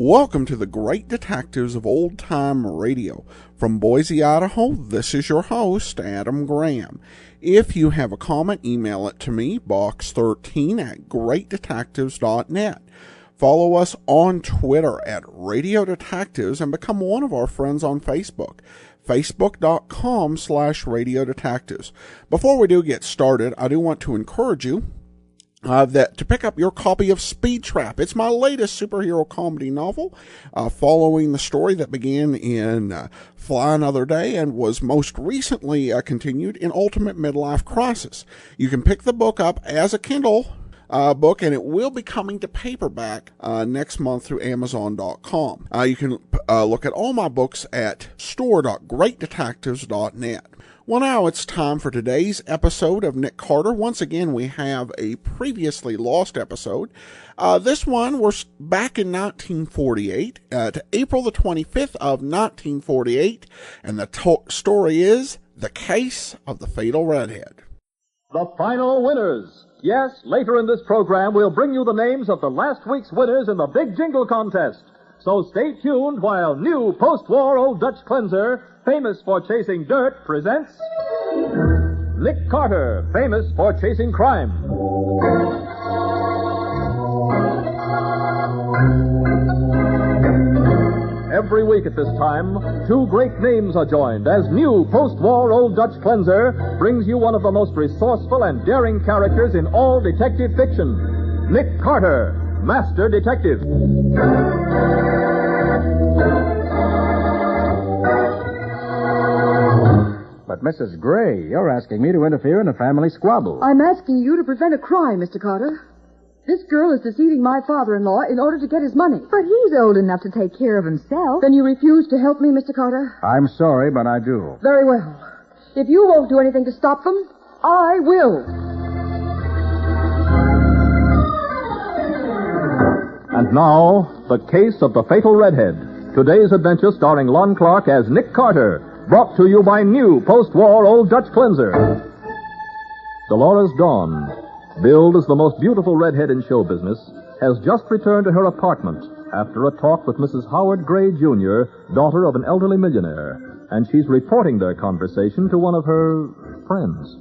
Welcome to the Great Detectives of Old Time Radio. From Boise, Idaho, this is your host, Adam Graham. If you have a comment, email it to me, box13@greatdetectives.net. Follow us on Twitter at Radio Detectives and become one of our friends on Facebook. Facebook.com/Radio Detectives. Before we do get started, I do want to encourage you to pick up your copy of Speed Trap. It's my latest superhero comedy novel, following the story that began in Fly Another Day and was most recently continued in Ultimate Midlife Crisis. You can pick the book up as a Kindle book, and it will be coming to paperback next month through Amazon.com. You can look at all my books at store.greatdetectives.net. Well, now it's time for today's episode of Nick Carter. Once again, we have a previously lost episode. This one was back in 1948, to April the 25th of 1948, and the story is The Case of the Fatal Redhead. The final winners. Yes, later in this program, we'll bring you the names of the last week's winners in the Big Jingle Contest. So stay tuned while new post-war Old Dutch cleanser, famous for chasing dirt, presents Nick Carter, famous for chasing crime. Every week at this time, two great names are joined as new post-war Old Dutch cleanser brings you one of the most resourceful and daring characters in all detective fiction, Nick Carter, Master Detective. But, Mrs. Gray, you're asking me to interfere in a family squabble. I'm asking you to prevent a crime, Mr. Carter. This girl is deceiving my father-in-law in order to get his money. But he's old enough to take care of himself. Then you refuse to help me, Mr. Carter? I'm sorry, but I do. Very well. If you won't do anything to stop them, I will. And now, The Case of the Fatal Redhead. Today's adventure starring Lon Clark as Nick Carter, brought to you by new post-war Old Dutch cleanser. Dolores Dawn, billed as the most beautiful redhead in show business, has just returned to her apartment after a talk with Mrs. Howard Gray, Jr., daughter of an elderly millionaire, and she's reporting their conversation to one of her friends.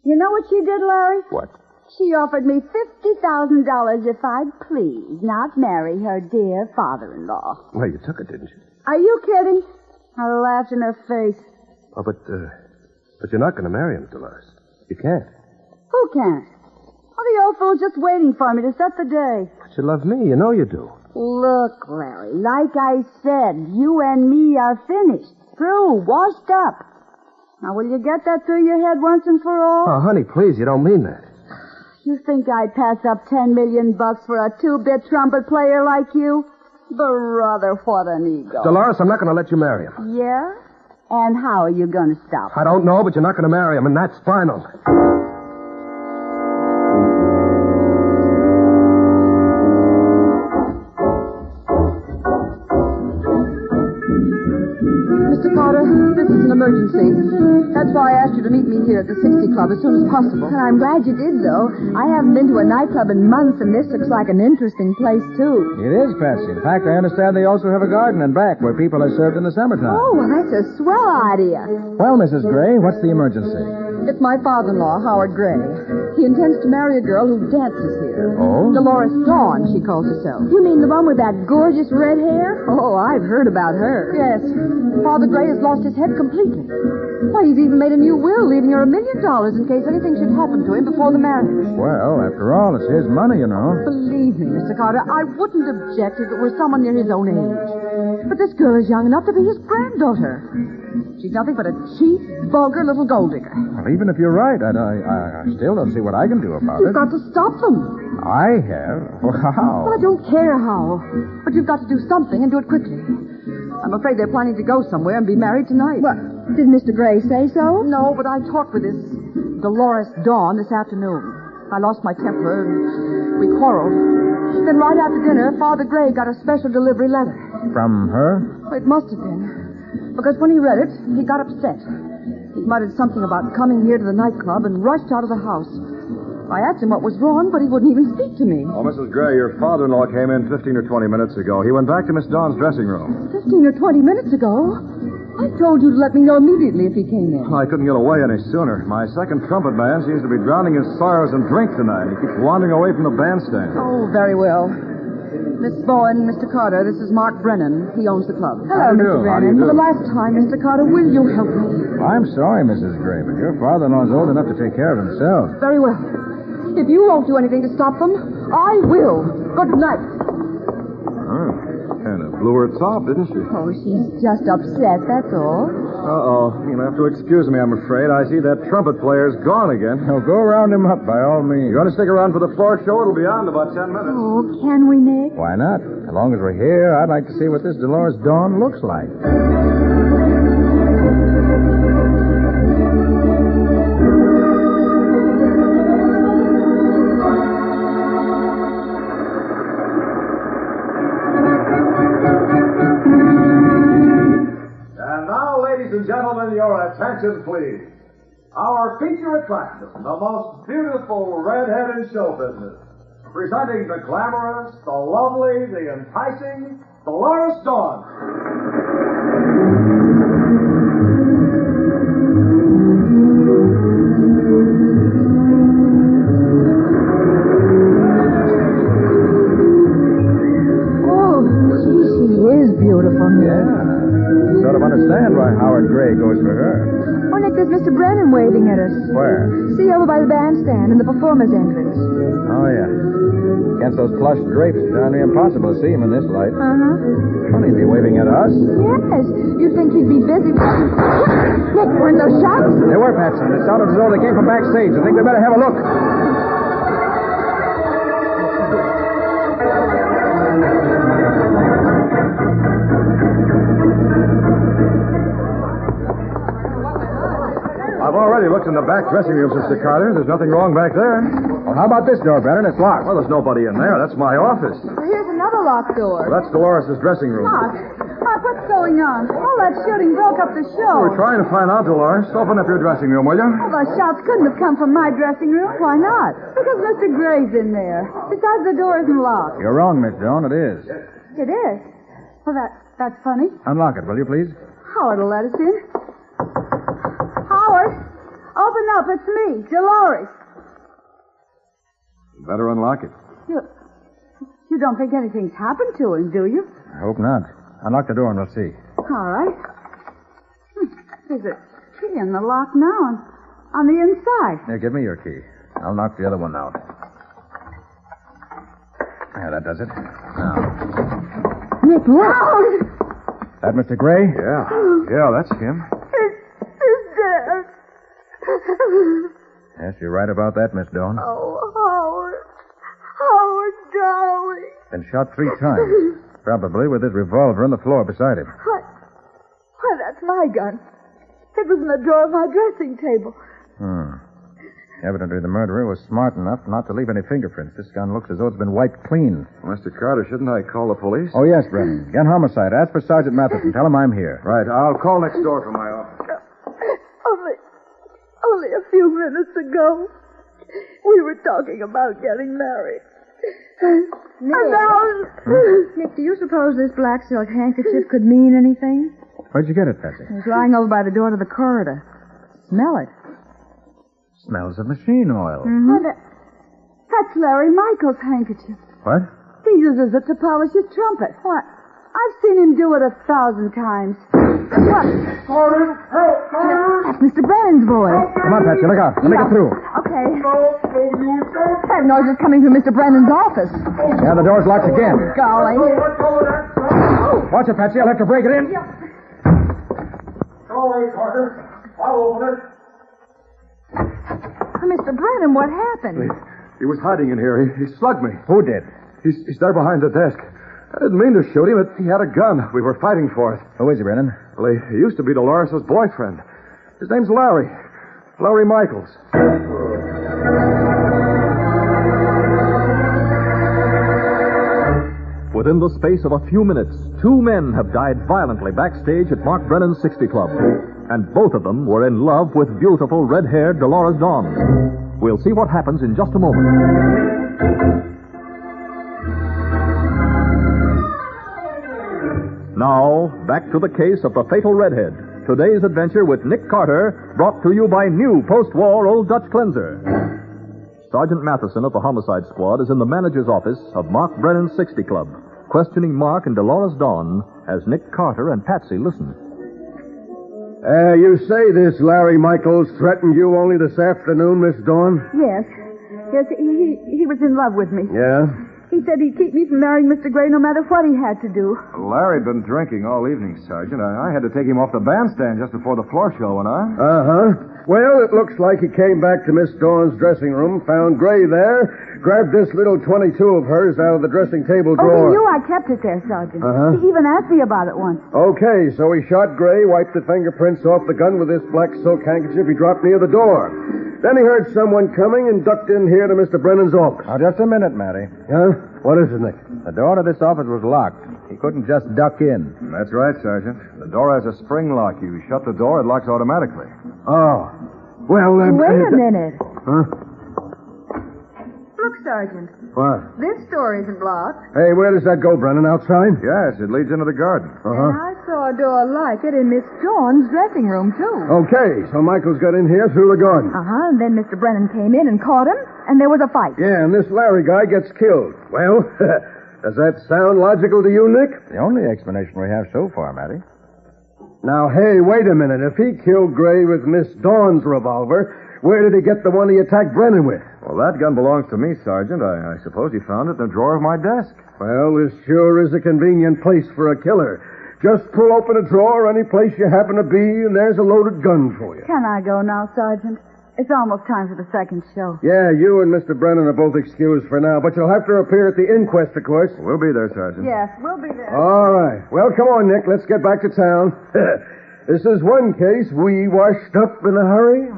You know what she did, Larry? What? She offered me $50,000 if I'd please not marry her dear father-in-law. Well, you took it, didn't you? Are you kidding? I laughed in her face. Oh, but you're not going to marry him, Dolores. You can't. Who can't? Oh, the old fool's just waiting for me to set the day. But you love me. You know you do. Look, Larry, like I said, you and me are finished. Through, washed up. Now, will you get that through your head once and for all? Oh, honey, please, you don't mean that. You think I'd pass up $10 million for a two-bit trumpet player like you? Brother, what an ego. Dolores, I'm not going to let you marry him. Yeah? And how are you going to stop I don't know, but you're not going to marry him, and that's final. Mr. Carter, this is an emergency. That's why I asked you to meet me here at the 60 Club as soon as possible. And I'm glad you did, though. I haven't been to a nightclub in months, and this looks like an interesting place, too. It is, Patsy. In fact, I understand they also have a garden in back where people are served in the summertime. Oh, well, that's a swell idea. Well, Mrs. Gray, what's the emergency? It's my father-in-law, Howard Gray. He intends to marry a girl who dances here. Oh? Dolores Dawn, she calls herself. You mean the one with that gorgeous red hair? Oh, I've heard about her. Yes. Father Gray has lost his head completely. Why, he's even made a new will, leaving her $1 million in case anything should happen to him before the marriage. Well, after all, it's his money, you know. Believe me, Mr. Carter, I wouldn't object if it were someone near his own age. But this girl is young enough to be his granddaughter. She's nothing but a cheap, vulgar little gold digger. Well, even if you're right, I still don't see what I can do about You've it. got to stop them. I have? Well, how? Well, I don't care how. But you've got to do something and do it quickly. I'm afraid they're planning to go somewhere and be married tonight. What? Did Mr. Gray say so? No, but I talked with this Dolores Dawn this afternoon. I lost my temper and we quarreled. Then right after dinner, Father Gray got a special delivery letter. From her? It must have been. Because when he read it, he got upset. He muttered something about coming here to the nightclub and rushed out of the house. I asked him what was wrong, but he wouldn't even speak to me. Oh, Mrs. Gray, your father-in-law came in 15 or 20 minutes ago. He went back to Miss Dawn's dressing room. 15 or 20 minutes ago? I told you to let me know immediately if he came in. I couldn't get away any sooner. My second trumpet man seems to be drowning his sorrows in drink tonight. He keeps wandering away from the bandstand. Oh, very well. Miss Bowen, Mr. Carter, this is Mark Brennan. He owns the club. How do you do? Mr. Brennan. For the last time, Mr. Carter, will you help me? I'm sorry, Mrs. Gray, but your father-in-law's old enough to take care of himself. Very well. If you won't do anything to stop them, I will. Good night. Kind of blew her top, didn't she? Oh, she's just upset, that's all. Uh-oh. You'll have to excuse me, I'm afraid. I see that trumpet player's gone again. Oh, go round him up, by all means. You want to stick around for the floor show? It'll be on in about 10 minutes. Oh, can we, Nick? Why not? As long as we're here, I'd like to see what this Dolores Dawn looks like. Ladies and gentlemen, your attention, please. Our feature attraction, the most beautiful redhead in show business, presenting the glamorous, the lovely, the enticing Dolores Dawn. Oh, gee, she is beautiful, Nick. Yeah. Sort of understand why Howard Gray goes for her. Oh, Nick, there's Mr. Brennan waving at us. Where? See, over by the bandstand in the performer's entrance. Oh, yeah. Against those plush drapes, it's darn near impossible to see him in this light. Uh-huh. Funny, be waving at us. Yes. You'd think he'd be busy. Nick, weren't those shots? They were, Patsy. It sounded as though they came from backstage. I think we better have a look. I've already looked in the back dressing room, Mr. Carter. There's nothing wrong back there. Well, how about this door, Brennan? It's locked. Well, there's nobody in there. That's my office. Well, here's another locked door. Well, that's Dolores' dressing room. Mark, what's going on? All that shooting broke up the show. We're trying to find out, Dolores. Open up your dressing room, will you? Well, those shots couldn't have come from my dressing room. Why not? Because Mr. Gray's in there. Besides, the door isn't locked. You're wrong, Miss Joan. It is. It is? Well, that's funny. Unlock it, will you, please? Howard will let us in. Howard, open up. It's me, Dolores. Better unlock it. You don't think anything's happened to him, do you? I hope not. Unlock the door and we'll see. All right. There's a key in the lock now on the inside. Here, give me your key. I'll knock the other one out. Yeah, that does it. Now. Nick, look! That Mr. Gray? Yeah. Yeah, that's him. He's dead. Yes, you're right about that, Miss Dawn. Oh, Howard. Howard, darling. Been shot 3 times. Probably with his revolver on the floor beside him. Why, that's my gun. It was in the drawer of my dressing table. Evidently, the murderer was smart enough not to leave any fingerprints. This gun looks as though it's been wiped clean. Mr. Carter, shouldn't I call the police? Oh, yes, Brennan. Gun homicide. Ask for Sergeant Matheson. Tell him I'm here. Right. I'll call next door from my office. Only a few minutes ago, we were talking about getting married. Nick. And now... Nick, do you suppose this black silk handkerchief could mean anything? Where'd you get it, Patsy? It was lying over by the door to the corridor. Smell it. Smells of machine oil. Why, that's Larry Michael's handkerchief. What? He uses it to polish his trumpet. What? I've seen him do it 1,000 times. What? Carter! Help! Carter! That's Mr. Brennan's voice. Come on, Patsy. Look out. Let me get through. Okay. No, you don't. That noise is coming from Mr. Brennan's office. Yeah, the door's locked again. Golly. Watch it, Patsy. I'll have to break it in. All right, Carter. I'll open it. Mr. Brennan, what happened? He was hiding in here. He slugged me. Who did? He's there behind the desk. I didn't mean to shoot him, but he had a gun. We were fighting for it. Who is he, Brennan? Well, he used to be Dolores' boyfriend. His name's Larry. Larry Michaels. Within the space of a few minutes, 2 men have died violently backstage at Mark Brennan's 60 Club. And both of them were in love with beautiful red-haired Dolores Dawn. We'll see what happens in just a moment. Now, back to the case of the fatal Redhead. Today's adventure with Nick Carter, brought to you by new post-war Old Dutch Cleanser. Sergeant Matheson of the Homicide Squad is in the manager's office of Mark Brennan's 60 Club, questioning Mark and Dolores Dawn as Nick Carter and Patsy listen. You say this Larry Michaels threatened you only this afternoon, Miss Dawn? Yes. Yes, he was in love with me. Yeah? He said he'd keep me from marrying Mr. Gray no matter what he had to do. Larry'd been drinking all evening, Sergeant. I had to take him off the bandstand just before the floor show went on. Uh-huh. Well, it looks like he came back to Miss Dawn's dressing room, found Gray there, grabbed this little .22 of hers out of the dressing table Oh, drawer. he knew I kept it there, Sergeant. Uh-huh. He even asked me about it once. Okay, so he shot Gray, wiped the fingerprints off the gun with this black silk handkerchief he dropped near the door. Then he heard someone coming and ducked in here to Mr. Brennan's office. Now, just a minute, Matty. Huh? What is it, Nick? The door to this office was locked. He couldn't just duck in. That's right, Sergeant. The door has a spring lock. You shut the door, it locks automatically. Oh. Well, then... Wait a minute. Huh? Look, Sergeant. What? This door isn't locked. Hey, where does that go, Brennan? Outside? Yes, it leads into the garden. And Uh-huh. I saw a door like it in Miss Dawn's dressing room, too. Okay, so Michael's got in here through the garden. Uh-huh, and then Mr. Brennan came in and caught him, and there was a fight. Yeah, and this Larry guy gets killed. Well, does that sound logical to you, Nick? The only explanation we have so far, Matty. Now, hey, wait a minute. If he killed Gray with Miss Dawn's revolver, where did he get the one he attacked Brennan with? Well, that gun belongs to me, Sergeant. I suppose he found it in the drawer of my desk. Well, this sure is a convenient place for a killer. Just pull open a drawer any place you happen to be, and there's a loaded gun for you. Can I go now, Sergeant? It's almost time for the second show. Yeah, you and Mr. Brennan are both excused for now, but you'll have to appear at the inquest, of course. We'll be there, Sergeant. Yes, we'll be there. All right. Well, come on, Nick. Let's get back to town. This is one case we washed up in a hurry.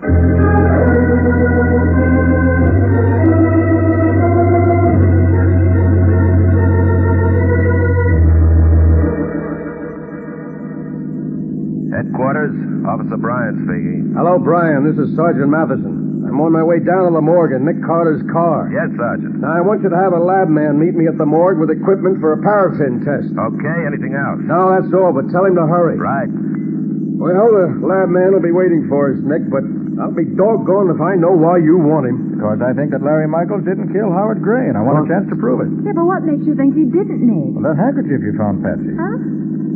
Headquarters, Officer Brian speaking. Hello, Brian. This is Sergeant Matheson. I'm on my way down to the morgue in Nick Carter's car. Yes, Sergeant. Now, I want you to have a lab man meet me at the morgue with equipment for a paraffin test. Okay, anything else? No, that's all, but tell him to hurry. Right. Well, the lab man will be waiting for us, Nick, but I'll be doggone if I know why you want him. Because I think that Larry Michaels didn't kill Howard Gray, and I want a chance to prove it. Yeah, but what makes you think he didn't, Nick? Well, that handkerchief you found, Patsy. Huh?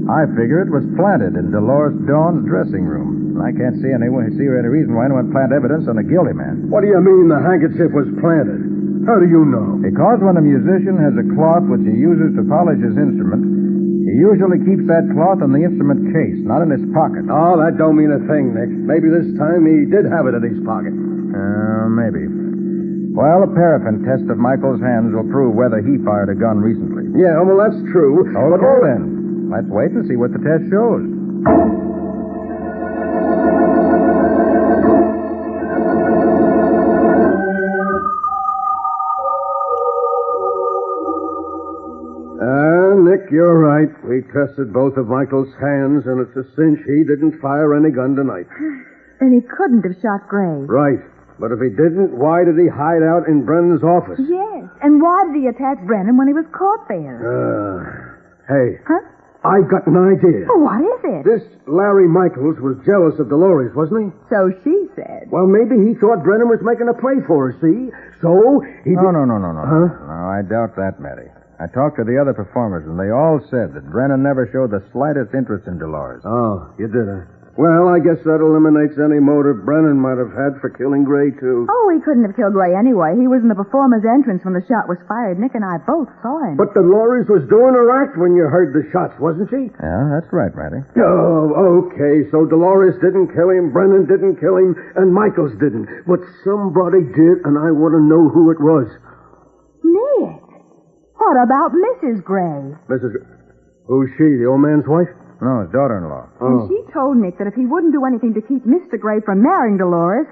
I figure it was planted in Dolores Dawn's dressing room. And I can't see any reason why anyone plant evidence on a guilty man. What do you mean the handkerchief was planted? How do you know? Because when a musician has a cloth which he uses to polish his instrument, he usually keeps that cloth in the instrument case, not in his pocket. Oh, that don't mean a thing, Nick. Maybe this time he did have it in his pocket. Maybe. Well, a paraffin test of Michael's hands will prove whether he fired a gun recently. Yeah, well, that's true. Okay, then. Let's wait and see what the test shows. Nick, you're right. We tested both of Michael's hands, and it's a cinch he didn't fire any gun tonight. Then he couldn't have shot Gray. Right. But if he didn't, why did he hide out in Brennan's office? Yes. And why did he attack Brennan when he was caught there? Hey. Huh? I've got an idea. Oh, what is it? This Larry Michaels was jealous of Dolores, wasn't he? So she said. Well, maybe he thought Brennan was making a play for her, see? So he... No. Huh? No, I doubt that, Matty. I talked to the other performers, and they all said that Brennan never showed the slightest interest in Dolores. Oh, you did, huh? Well, I guess that eliminates any motive Brennan might have had for killing Gray, too. Oh, he couldn't have killed Gray anyway. He was in the performer's entrance when the shot was fired. Nick and I both saw him. But Dolores was doing her act when you heard the shots, wasn't she? Yeah, that's right, Matty. Oh, okay. So Dolores didn't kill him, Brennan didn't kill him, and Michaels didn't. But somebody did, and I want to know who it was. Nick, what about Mrs. Gray? Who's she, the old man's wife? No, his daughter-in-law. And she told Nick that if he wouldn't do anything to keep Mr. Gray from marrying Dolores,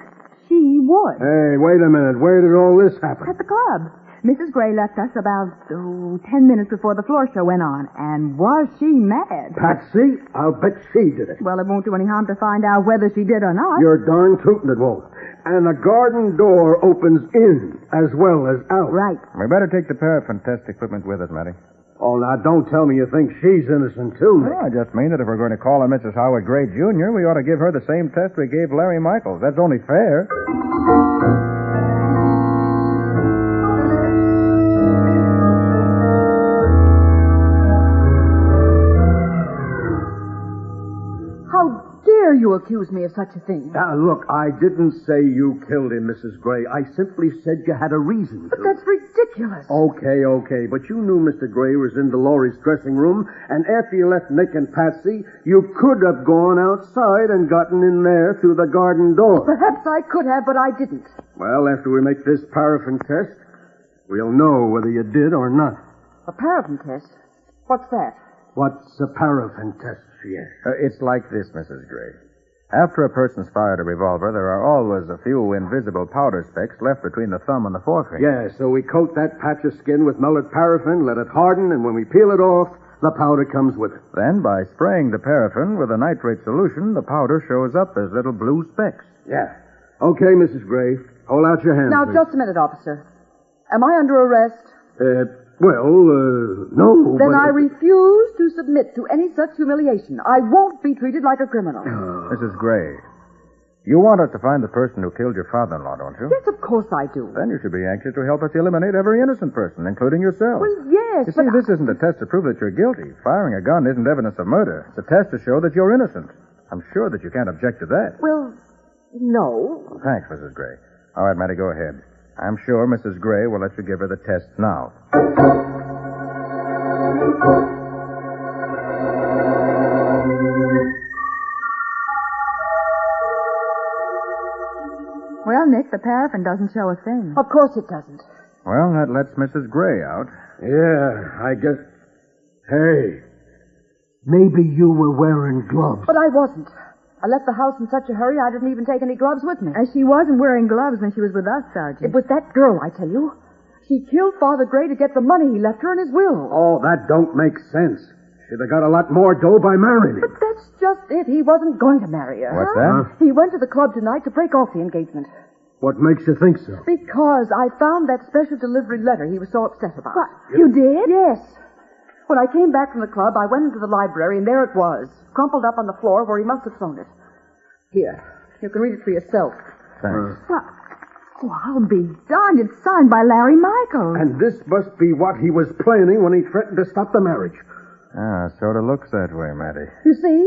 she would. Hey, wait a minute. Where did all this happen? At the club. Mrs. Gray left us about 10 minutes before the floor show went on. And was she mad? Patsy, I'll bet she did it. Well, it won't do any harm to find out whether she did or not. You're darn tootin' it won't. And the garden door opens in as well as out. Right. We better take the paraffin test equipment with us, Matty. Oh, now, don't tell me you think she's innocent, too, Nick. Well, I just mean that if we're going to call on Mrs. Howard Gray, Jr., we ought to give her the same test we gave Larry Michaels. That's only fair. Dare you accuse me of such a thing? Now, look, I didn't say you killed him, Mrs. Gray. I simply said you had a reason to. But that's ridiculous. Okay. But you knew Mr. Gray was in Dolores' dressing room, and after you left Nick and Patsy, you could have gone outside and gotten in there through the garden door. Perhaps I could have, but I didn't. Well, after we make this paraffin test, we'll know whether you did or not. A paraffin test? What's that? What's a paraffin test, she asked? It's like this, Mrs. Gray. After a person's fired a revolver, there are always a few invisible powder specks left between the thumb and the forefinger. Yeah, so we coat that patch of skin with melted paraffin, let it harden, and when we peel it off, the powder comes with it. Then, by spraying the paraffin with a nitrate solution, the powder shows up as little blue specks. Yeah. Okay, Mrs. Gray. Hold out your hand, Now, please. just a minute, officer. Am I under arrest? No. Then but I refuse to submit to any such humiliation. I won't be treated like a criminal. Mrs. Gray, you want us to find the person who killed your father-in-law, don't you? Yes, of course I do. Then you should be anxious to help us eliminate every innocent person, including yourself. Well, yes, You see, but this isn't a test to prove that you're guilty. Firing a gun isn't evidence of murder. It's a test to show that you're innocent. I'm sure that you can't object to that. Well, no. Thanks, Mrs. Gray. All right, Matty, go ahead. I'm sure Mrs. Gray will let you give her the test now. Well, Nick, the paraffin doesn't show a thing. Of course it doesn't. Well, that lets Mrs. Gray out. Yeah, I guess... Hey, maybe you were wearing gloves. But I wasn't. I left the house in such a hurry I didn't even take any gloves with me. And she wasn't wearing gloves when she was with us, Sergeant. It was that girl, I tell you. She killed Father Gray to get the money he left her in his will. Oh, that don't make sense. She'd have got a lot more dough by marrying him. But that's just it. He wasn't going to marry her. What's that? He went to the club tonight to break off the engagement. What makes you think so? Because I found that special delivery letter he was so upset about. What? You did? Yes. When I came back from the club, I went into the library, and there it was, crumpled up on the floor where he must have thrown it. Here, you can read it for yourself. Thanks. Oh, I'll be darned. It's signed by Larry Michaels. And this must be what he was planning when he threatened to stop the marriage. Sort of looks that way, Matty. You see?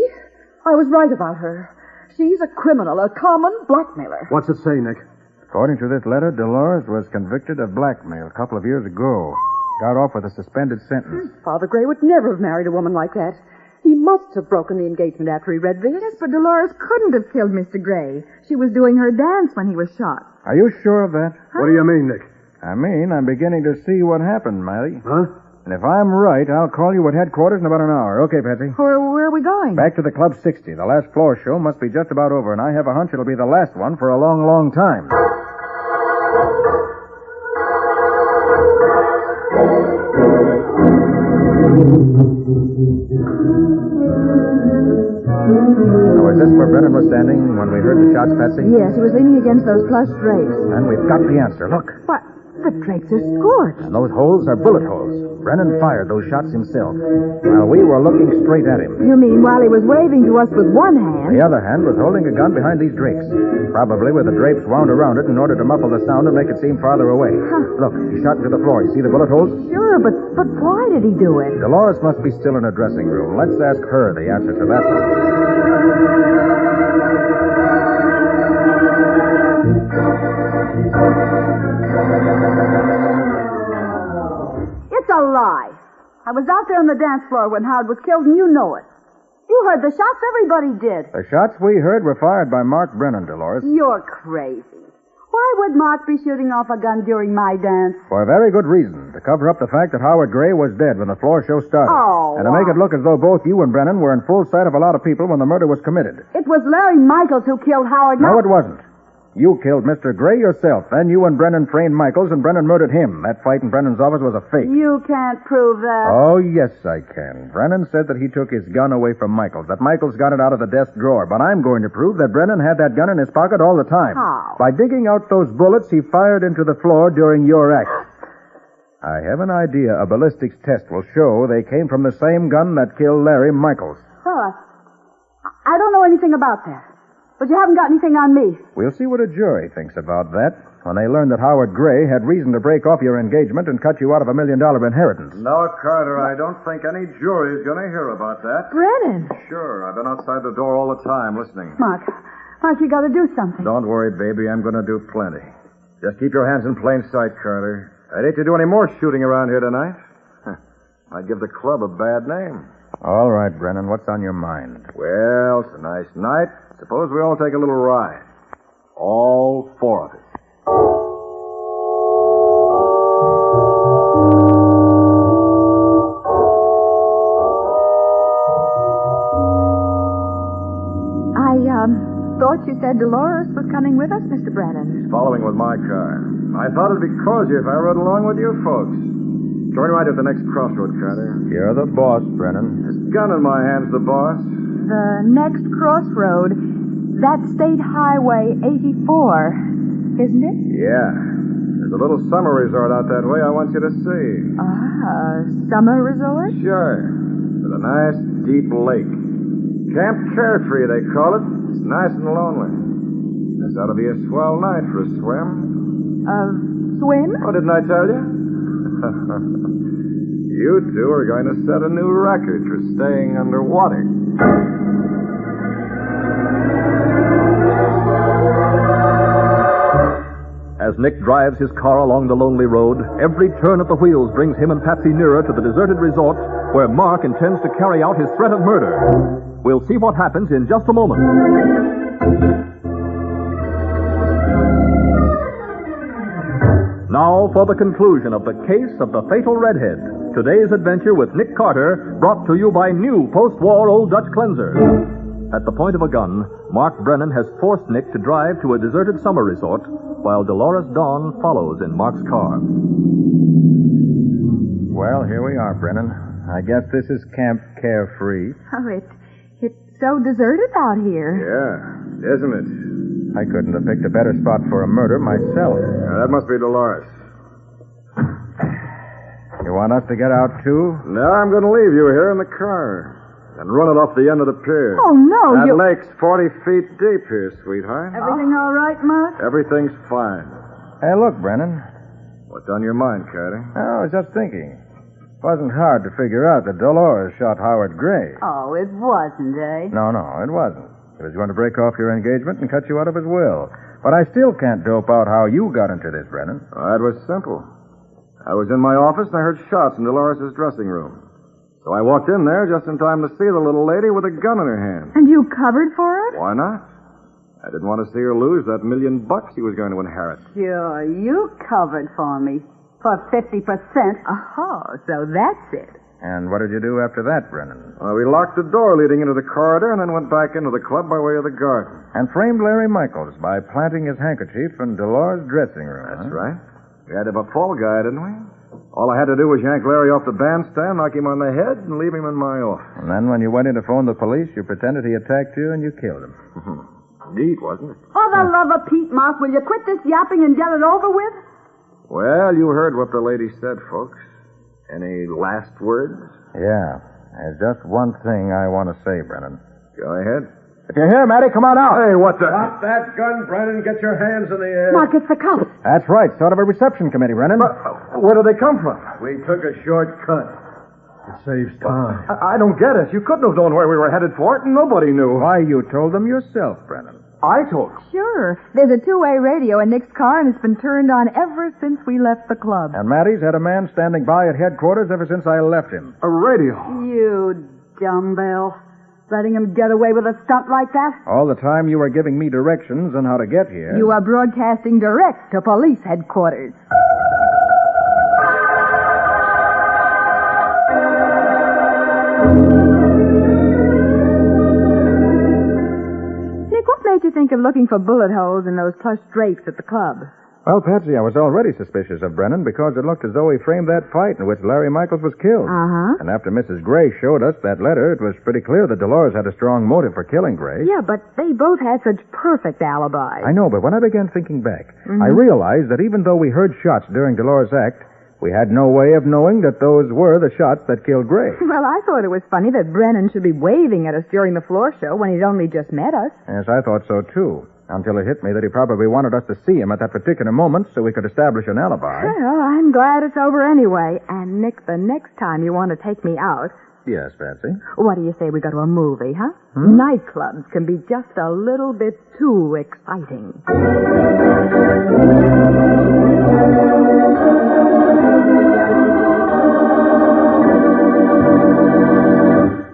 I was right about her. She's a criminal, a common blackmailer. What's it say, Nick? According to this letter, Dolores was convicted of blackmail a couple of years ago. Got off with a suspended sentence. Father Gray would never have married a woman like that. He must have broken the engagement after he read this. Yes, but Dolores couldn't have killed Mr. Gray. She was doing her dance when he was shot. Are you sure of that? What do you mean, Nick? I mean, I'm beginning to see what happened, Matty. Huh? And if I'm right, I'll call you at headquarters in about an hour. Okay, Patsy? Where are we going? Back to the Club 60. The last floor show must be just about over, and I have a hunch it'll be the last one for a long, long time. So is this where Brennan was standing when we heard the shots, Patsy? Yes, he was leaning against those plush drapes. Then we've got the answer. Look. What? The drapes are scorched. And those holes are bullet holes. Brennan fired those shots himself while we were looking straight at him. You mean while he was waving to us with one hand? The other hand was holding a gun behind these drapes, probably with the drapes wound around it in order to muffle the sound and make it seem farther away. Look, he shot into the floor. You see the bullet holes? Sure, but why did he do it? Dolores must be still in her dressing room. Let's ask her the answer to that one. It's a lie. I was out there on the dance floor when Howard was killed, and you know it. You heard the shots. Everybody did. The shots we heard were fired by Mark Brennan, Dolores. You're crazy. Why would Mark be shooting off a gun during my dance? For a very good reason. To cover up the fact that Howard Gray was dead when the floor show started. Oh, and to make it look as though both you and Brennan were in full sight of a lot of people when the murder was committed. It was Larry Michaels who killed Howard. No, it wasn't. You killed Mr. Gray yourself. Then you and Brennan framed Michaels, and Brennan murdered him. That fight in Brennan's office was a fake. You can't prove that. Oh, yes, I can. Brennan said that he took his gun away from Michaels, that Michaels got it out of the desk drawer. But I'm going to prove that Brennan had that gun in his pocket all the time. How? By digging out those bullets he fired into the floor during your act. I have an idea a ballistics test will show they came from the same gun that killed Larry Michaels. Well, I don't know anything about that. But you haven't got anything on me. We'll see what a jury thinks about that when they learn that Howard Gray had reason to break off your engagement and cut you out of $1 million inheritance. No, Carter, I don't think any jury's going to hear about that. Brennan. Sure, I've been outside the door all the time listening. Mark, you got to do something. Don't worry, baby. I'm going to do plenty. Just keep your hands in plain sight, Carter. I'd hate to do any more shooting around here tonight. I'd give the club a bad name. All right, Brennan, what's on your mind? Well, it's a nice night. Suppose we all take a little ride. All four of us. I thought you said Dolores was coming with us, Mr. Brennan. He's following with my car. I thought it'd be cozier if I rode along with you folks. Join right at the next crossroad, Carter. You're the boss, Brennan. This gun in my hand's the boss. The next crossroad, that's State Highway 84, isn't it? Yeah. There's a little summer resort out that way I want you to see. Summer resort? Sure. With a nice, deep lake. Camp Carefree, they call it. It's nice and lonely. This ought to be a swell night for a swim. Swim? Oh, didn't I tell you? You two are going to set a new record for staying underwater. As Nick drives his car along the lonely road, every turn of the wheels brings him and Patsy nearer to the deserted resort where Mark intends to carry out his threat of murder. We'll see what happens in just a moment. Now for the conclusion of the case of the fatal Redhead. Today's adventure with Nick Carter, brought to you by new post-war Old Dutch Cleanser. At the point of a gun, Mark Brennan has forced Nick to drive to a deserted summer resort, while Dolores Dawn follows in Mark's car. Well, here we are, Brennan. I guess this is Camp Carefree. Oh, it's so deserted out here. Yeah, isn't it? I couldn't have picked a better spot for a murder myself. That must be Dolores. You want us to get out, too? No, I'm going to leave you here in the car and run it off the end of the pier. Oh, no, That lake's 40 feet deep here, sweetheart. Everything all right, Mark? Everything's fine. Hey, look, Brennan. What's on your mind, Carter? I was just thinking. It wasn't hard to figure out that Dolores shot Howard Gray. Oh, it wasn't, eh? No, it wasn't. He was going to break off your engagement and cut you out of his will. But I still can't dope out how you got into this, Brennan. It was simple. I was in my office and I heard shots in Dolores' dressing room. So I walked in there just in time to see the little lady with a gun in her hand. And you covered for it? Why not? I didn't want to see her lose that $1 million he was going to inherit. Sure, you covered for me. For 50%. Oh, so that's it. And what did you do after that, Brennan? We locked the door leading into the corridor and then went back into the club by way of the garden. And framed Larry Michaels by planting his handkerchief in Dolores' dressing room. That's right. We had to have a fall guy, didn't we? All I had to do was yank Larry off the bandstand, knock him on the head, and leave him in my office. And then when you went in to phone the police, you pretended he attacked you and you killed him. Neat, wasn't it? For the love of Pete, Mark, will you quit this yapping and get it over with? Well, you heard what the lady said, folks. Any last words? Yeah. There's just one thing I want to say, Brennan. Go ahead. If you're here, Matty, come on out. Hey, what the... Drop that gun, Brennan. Get your hands in the air. Mark, it's the cops. That's right. Sort of a reception committee, Brennan. Where did they come from? We took a shortcut. It saves time. I don't get it. You couldn't have known where we were headed for it, and nobody knew. Why, you told them yourself, Brennan. I told them. Sure. There's a two-way radio in Nick's car, and it's been turned on ever since we left the club. And Matty's had a man standing by at headquarters ever since I left him. A radio. You dumbbell. Letting him get away with a stunt like that? All the time you were giving me directions on how to get here. You are broadcasting direct to police headquarters. Nick, what made you think of of looking for bullet holes in those plush drapes at the club? Well, Patsy, I was already suspicious of Brennan because it looked as though he framed that fight in which Larry Michaels was killed. Uh-huh. And after Mrs. Gray showed us that letter, it was pretty clear that Dolores had a strong motive for killing Gray. Yeah, but they both had such perfect alibis. I know, but when I began thinking back, I realized that even though we heard shots during Dolores' act, we had no way of knowing that those were the shots that killed Gray. Well, I thought it was funny that Brennan should be waving at us during the floor show when he'd only just met us. Yes, I thought so, too. Until it hit me that he probably wanted us to see him at that particular moment so we could establish an alibi. Well, I'm glad it's over anyway. And, Nick, the next time you want to take me out... Yes, Patsy? What do you say we go to a movie, huh? Nightclubs can be just a little bit too exciting.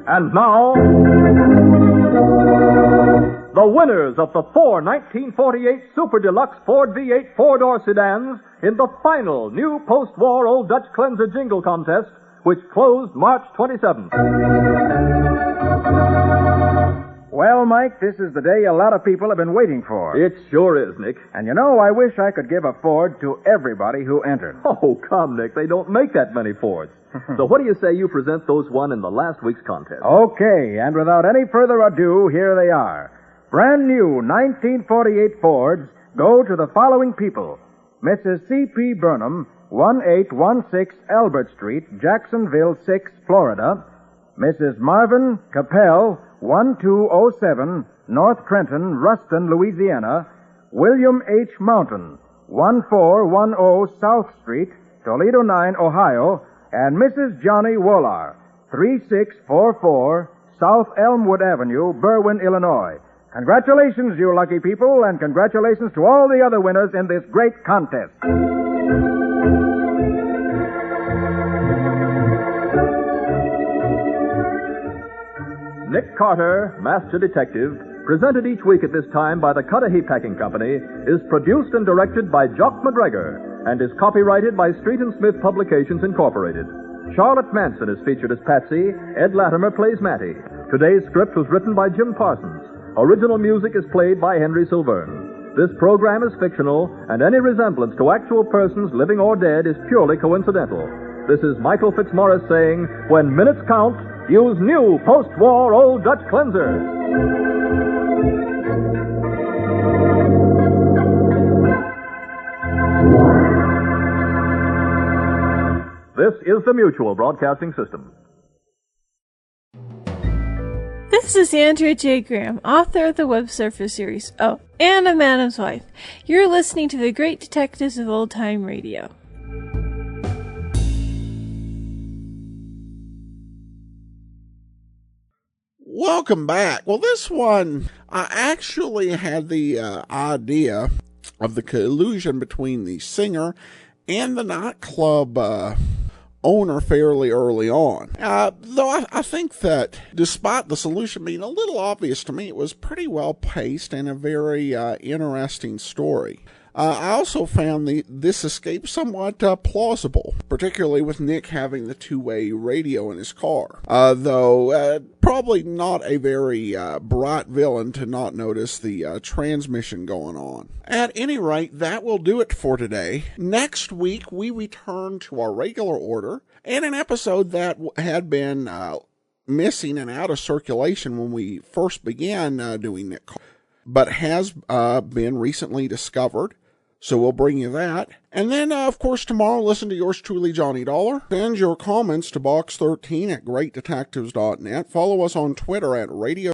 And now, the winners of the 1948 Super Deluxe Ford V8 four-door sedans in the final new post-war Old Dutch Cleanser Jingle Contest, which closed March 27th. Well, Mike, this is the day a lot of people have been waiting for. It sure is, Nick. And you know, I wish I could give a Ford to everybody who entered. Oh, come, Nick. They don't make that many Fords. So what do you say you present those won in the last week's contest? Okay, and without any further ado, here they are. Brand new 1948 Fords go to the following people. Mrs. C.P. Burnham, 1816 Albert Street, Jacksonville 6, Florida. Mrs. Marvin Capel, 1207 North Trenton, Ruston, Louisiana. William H. Mountain, 1410 South Street, Toledo 9, Ohio. And Mrs. Johnny Wolar, 3644 South Elmwood Avenue, Berwyn, Illinois. Congratulations, you lucky people, and congratulations to all the other winners in this great contest. Nick Carter, Master Detective, presented each week at this time by the Cudahy Packing Company, is produced and directed by Jock McGregor and is copyrighted by Street and Smith Publications, Incorporated. Charlotte Manson is featured as Patsy. Ed Latimer plays Matty. Today's script was written by Jim Parsons. Original music is played by Henry Silverne. This program is fictional, and any resemblance to actual persons, living or dead, is purely coincidental. This is Michael Fitzmaurice saying, when minutes count, use new post-war Old Dutch Cleanser. This is the Mutual Broadcasting System. This is Andrea J. Graham, author of the Web Surfer series, Oh, and a Madam's Wife. You're listening to the Great Detectives of Old Time Radio. Welcome back. Well, this one, I actually had the idea of the collusion between the singer and the nightclub owner fairly early on. Though I think that despite the solution being a little obvious to me, it was pretty well paced and a very interesting story. I also found this escape somewhat plausible, particularly with Nick having the two-way radio in his car. Though probably not a very bright villain to not notice the transmission going on. At any rate, that will do it for today. Next week, we return to our regular order and an episode that had been missing and out of circulation when we first began doing Nick, but has been recently discovered. So we'll bring you that. And then, of course, tomorrow, listen to yours truly, Johnny Dollar. Send your comments to box13 at greatdetectives.net. Follow us on Twitter at Radio